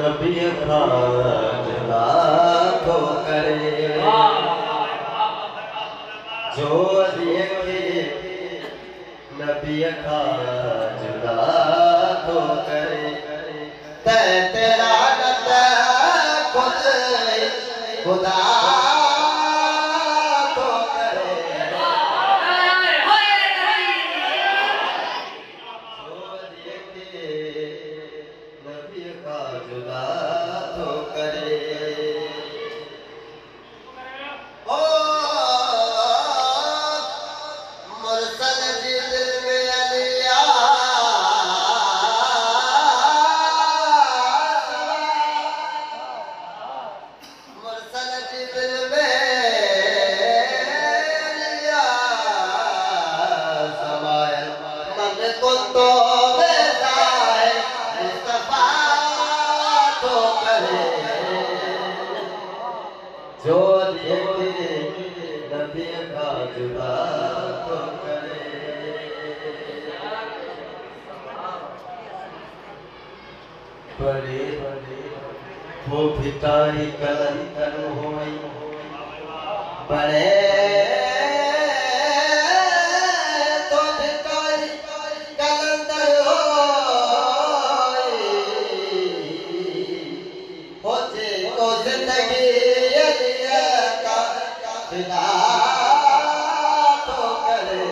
नबी खाजला तो करे जो देखे नबी खाजला तो करे तेरा खुद खुदा तो करे जो देखे नबी खाजला तो करे ओ मुरसल जी दिल में अलिया मुरसल जी दिल में अलिया समाया मन को तो बेजाए मुस्तफा तो करे जो देखे नबी खाजला तो करे बड़े वो भिताई कलंदर होई बड़े तो भिताई कलंदर होई हो जे को जिंदगी अलिया का फिदा तो करे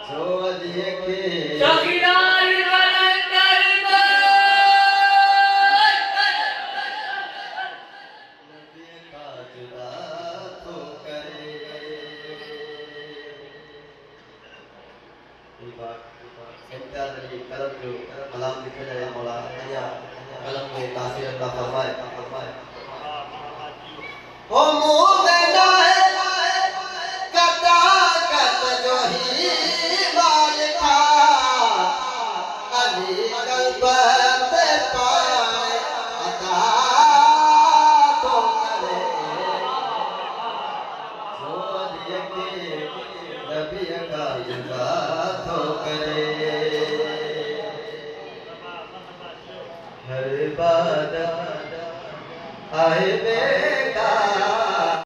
जो देखे कलाम लिखे जाए मौला कलम में तासीर अता फरमाए ओ मुंह में नाए कदा कत जो ही माल था अली कल्ब पे पाए अता तो करे जो देखे नबी का जुदा तो करे हर बात आए